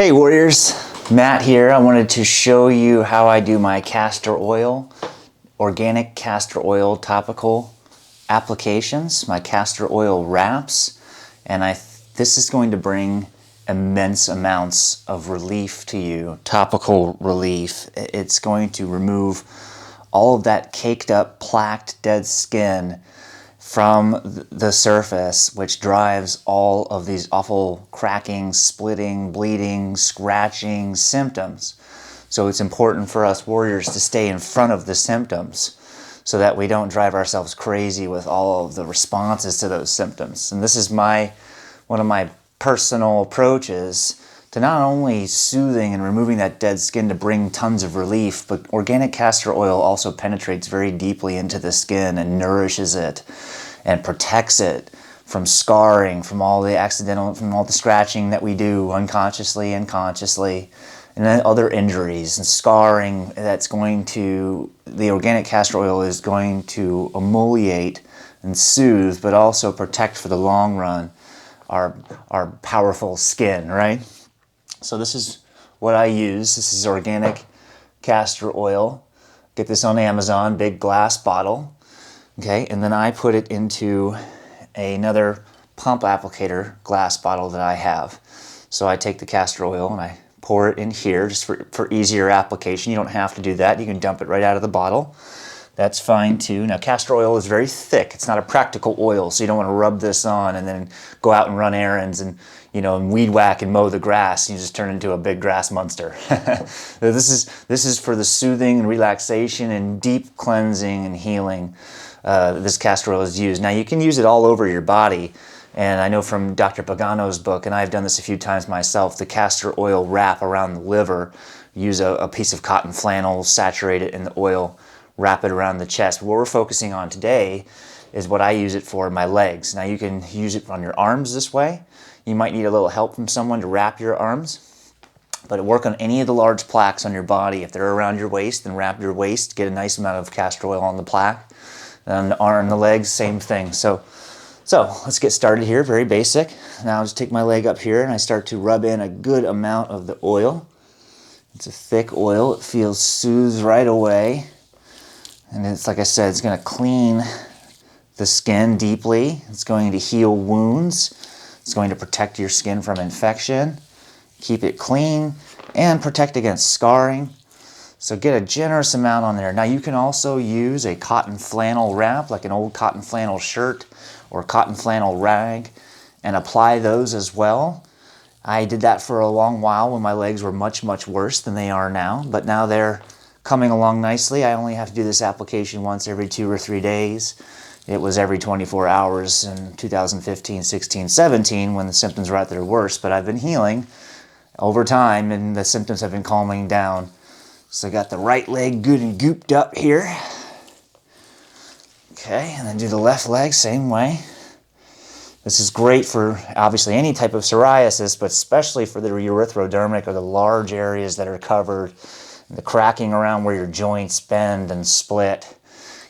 Hey warriors, Matt here. I wanted to show you how I do my castor oil, organic castor oil topical applications, my castor oil wraps, and this is going to bring immense amounts of relief to you, topical relief. It's going to remove all of that caked up, plaqued, dead skin from the surface, which drives all of these awful cracking, splitting, bleeding, scratching symptoms. So it's important for us warriors to stay in front of the symptoms so that we don't drive ourselves crazy with all of the responses to those symptoms. And this is one of my personal approaches to not only soothing and removing that dead skin to bring tons of relief, but organic castor oil also penetrates very deeply into the skin and nourishes it and protects it from scarring, from all the scratching that we do unconsciously and consciously, and then other injuries and scarring the organic castor oil is going to emoliate and soothe, but also protect for the long run our powerful skin, right? So this is what I use. This is organic castor oil. Get this on Amazon, big glass bottle. Okay, and then I put it into another pump applicator glass bottle that I have. So I take the castor oil and I pour it in here just for easier application. You don't have to do that. You can dump it right out of the bottle. That's fine too. Now castor oil is very thick. It's not a practical oil, so you don't want to rub this on and then go out and run errands and and weed whack and mow the grass. You just turn into a big grass monster. This is for the soothing and relaxation and deep cleansing and healing. This castor oil is used. Now you can use it all over your body, and I know from Dr. Pagano's book, and I've done this a few times myself, the castor oil wrap around the liver. Use a piece of cotton flannel, saturate it in the oil, wrap it around the chest. What we're focusing on today is what I use it for in my legs. Now you can use it on your arms this way. You might need a little help from someone to wrap your arms, but work on any of the large plaques on your body. If they're around your waist, then wrap your waist, get a nice amount of castor oil on the plaque. And the arm and the legs, same thing. So let's get started here, very basic. Now I'll just take my leg up here and I start to rub in a good amount of the oil. It's a thick oil, it feels soothed right away. And it's, like I said, it's going to clean the skin deeply. It's going to heal wounds. It's going to protect your skin from infection, keep it clean, and protect against scarring. So get a generous amount on there. Now you can also use a cotton flannel wrap, like an old cotton flannel shirt or cotton flannel rag, and apply those as well. I did that for a long while when my legs were much, much worse than they are now, but now they're coming along nicely. I only have to do this application once every 2 or 3 days. It was every 24 hours in 2015, 16, 17 when the symptoms were at their worst, but I've been healing over time and the symptoms have been calming down. So I got the right leg good and gooped up here. Okay, and then do the left leg, same way. This is great for obviously any type of psoriasis, but especially for the urethrodermic or the large areas that are covered, the cracking around where your joints bend and split.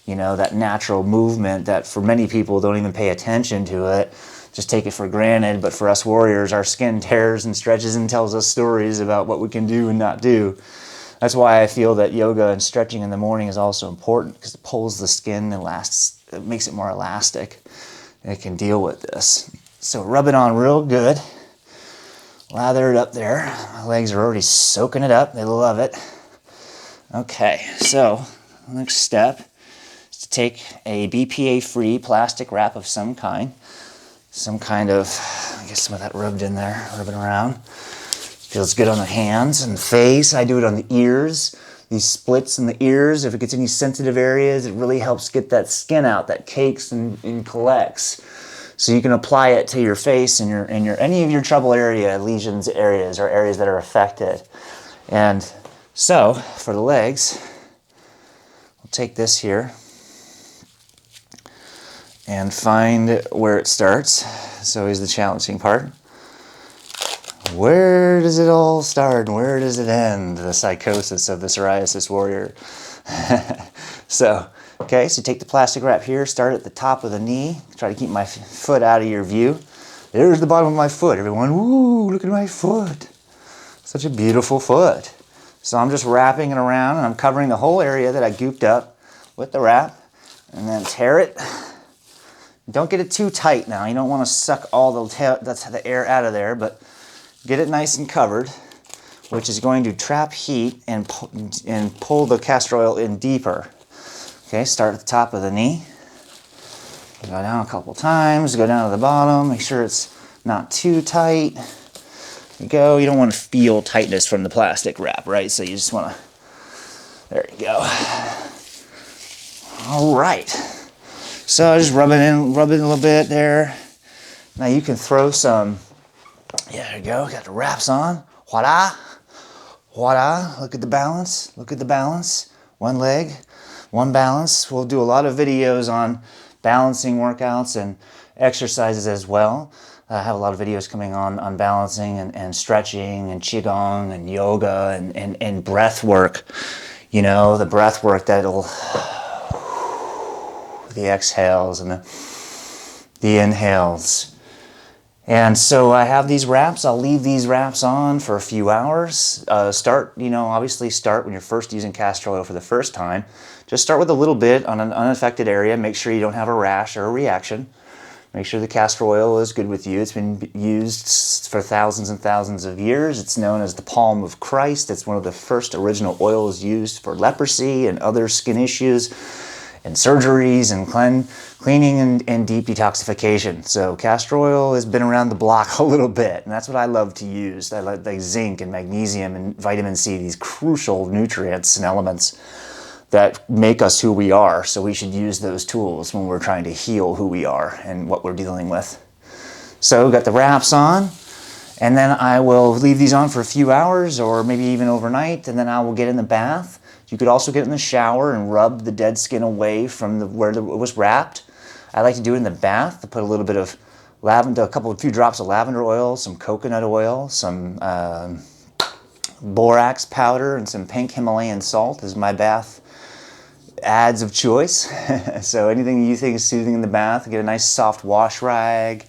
That natural movement that for many people don't even pay attention to it, just take it for granted. But for us warriors, our skin tears and stretches and tells us stories about what we can do and not do. That's why I feel that yoga and stretching in the morning is also important, because it pulls the skin and it makes it more elastic. And it can deal with this. So rub it on real good. Lather it up there. My legs are already soaking it up. They love it. Okay, so next step is to take a BPA-free plastic wrap of some kind. Some kind of, I guess some of that rubbed in there, rubbing around. Feels good on the hands and face. I do it on the ears. These splits in the ears, if it gets any sensitive areas, it really helps get that skin out that cakes and collects. So you can apply it to your face and any of your trouble area, lesions areas, or areas that are affected. And so for the legs, we'll take this here and find where it starts. So here's the challenging part. Where does it all start and where does it end? The psychosis of the psoriasis warrior. So take the plastic wrap here, start at the top of the knee. Try to keep my foot out of your view. There's the bottom of my foot, everyone. Woo, look at my foot. Such a beautiful foot. So I'm just wrapping it around, and I'm covering the whole area that I gooped up with the wrap, and then tear it. Don't get it too tight now. You don't want to suck all the air out of there, but get it nice and covered, which is going to trap heat and pull the castor oil in deeper. Okay, start at the top of the knee. Go down a couple times, go down to the bottom, make sure it's not too tight. There you go. You don't want to feel tightness from the plastic wrap, right? So you just want to, there you go. All right. So just rub it in a little bit there. Now you can throw some, yeah, there you go. Got the wraps on. Voila. Voila. Look at the balance. Look at the balance. One leg, one balance. We'll do a lot of videos on balancing workouts and exercises as well. I have a lot of videos coming on balancing and stretching and qigong and yoga and breath work. You know, the breath work that'll, the exhales and the inhales. And so I have these wraps. I'll leave these wraps on for a few hours. Obviously start when you're first using castor oil for the first time. Just start with a little bit on an unaffected area. Make sure you don't have a rash or a reaction. Make sure the castor oil is good with you. It's been used for thousands and thousands of years. It's known as the palm of Christ. It's one of the first original oils used for leprosy and other skin issues and surgeries and cleaning and deep detoxification. So castor oil has been around the block a little bit, and that's what I love to use. I like zinc and magnesium and vitamin C, these crucial nutrients and elements that make us who we are. So we should use those tools when we're trying to heal who we are and what we're dealing with. So got the wraps on, and then I will leave these on for a few hours or maybe even overnight, and then I will get in the bath. You could also get in the shower and rub the dead skin away from where it was wrapped. I like to do it in the bath to put a little bit of lavender, a few drops of lavender oil, some coconut oil, some borax powder, and some pink Himalayan salt is my bath adds of choice. So anything you think is soothing in the bath, get a nice soft wash rag,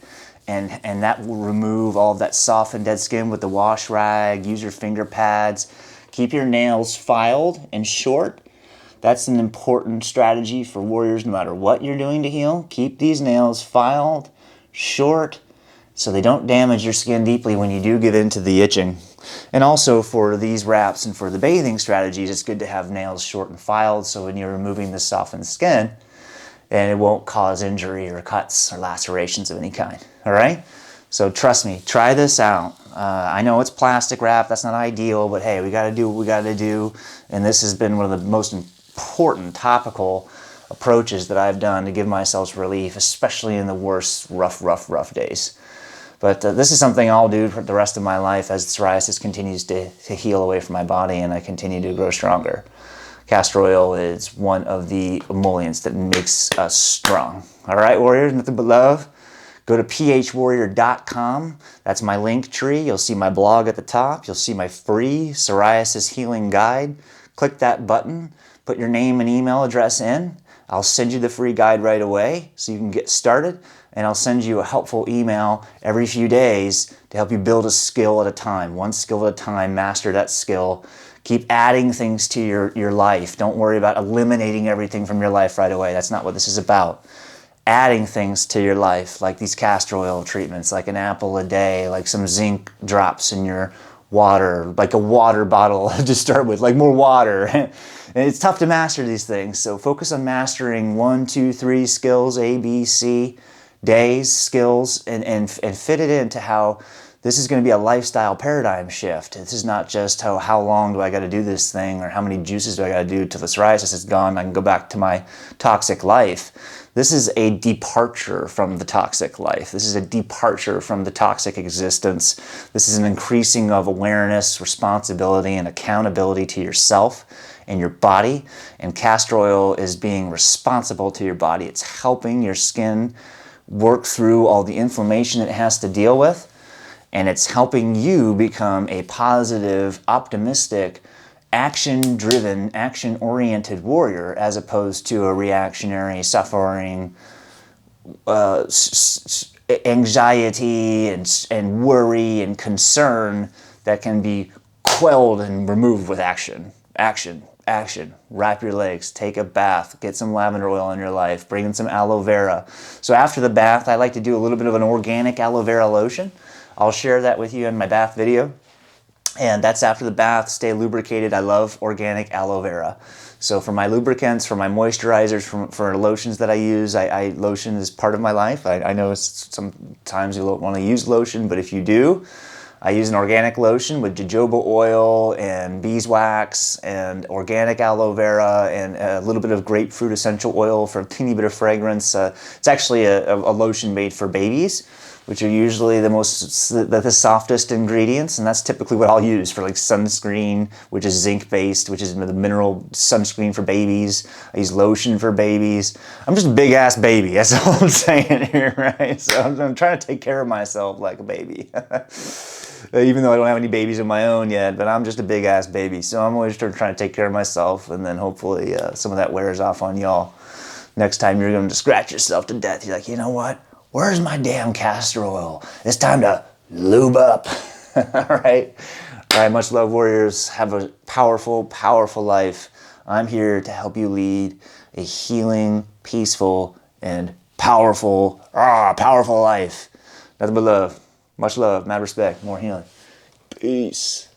and that will remove all of that soft and dead skin with the wash rag. Use your finger pads. Keep your nails filed and short. That's an important strategy for warriors no matter what you're doing to heal. Keep these nails filed, short, so they don't damage your skin deeply when you do get into the itching. And also for these wraps and for the bathing strategies, it's good to have nails short and filed so when you're removing the softened skin, and it won't cause injury or cuts or lacerations of any kind. All right? So trust me, try this out. I know it's plastic wrap, that's not ideal, but hey, we gotta do what we gotta do, and this has been one of the most important topical approaches that I've done to give myself relief, especially in the worst, rough days. But this is something I'll do for the rest of my life as psoriasis continues to heal away from my body and I continue to grow stronger. Castor oil is one of the emollients that makes us strong. All right, warriors, nothing but love. Go to phwarrior.com. That's my link tree. You'll see my blog at the top. You'll see my free psoriasis healing guide. Click that button. Put your name and email address in. I'll send you the free guide right away so you can get started. And I'll send you a helpful email every few days to help you build a skill at a time. One skill at a time. Master that skill. Keep adding things to your life. Don't worry about eliminating everything from your life right away. That's not what this is about. Adding things to your life, like these castor oil treatments, like an apple a day, like some zinc drops in your water, like a water bottle to start with, like more water. And it's tough to master these things, so focus on mastering 1, 2, 3 skills, A, B, C, days, skills, and fit it into how this is going to be a lifestyle paradigm shift. This is not just how long do I got to do this thing or how many juices do I got to do till the psoriasis is gone, I can go back to my toxic life. This is a departure from the toxic life. This is a departure from the toxic existence. This is an increasing of awareness, responsibility, and accountability to yourself and your body. And castor oil is being responsible to your body. It's helping your skin work through all the inflammation it has to deal with. And it's helping you become a positive, optimistic, action-driven, action-oriented warrior as opposed to a reactionary, suffering, anxiety and worry and concern that can be quelled and removed with action. Action, action. Wrap your legs, take a bath, get some lavender oil in your life, bring in some aloe vera. So after the bath, I like to do a little bit of an organic aloe vera lotion. I'll share that with you in my bath video. And that's after the bath, stay lubricated. I love organic aloe vera. So for my lubricants, for my moisturizers, for lotions that I use, lotion is part of my life. I know sometimes you don't want to use lotion, but if you do, I use an organic lotion with jojoba oil and beeswax and organic aloe vera and a little bit of grapefruit essential oil for a teeny bit of fragrance. It's actually a lotion made for babies, which are usually the softest ingredients, and that's typically what I'll use for like sunscreen, which is zinc-based, which is the mineral sunscreen for babies. I use lotion for babies. I'm just a big-ass baby, that's all I'm saying here, right? So I'm trying to take care of myself like a baby. Even though I don't have any babies of my own yet, but I'm just a big-ass baby. So I'm always trying to take care of myself, and then hopefully some of that wears off on y'all. Next time you're going to scratch yourself to death, you're like, you know what? Where's my damn castor oil? It's time to lube up. All right? All right, much love, warriors. Have a powerful, powerful life. I'm here to help you lead a healing, peaceful, and powerful life. Nothing but love. Much love, mad respect, more healing. Peace.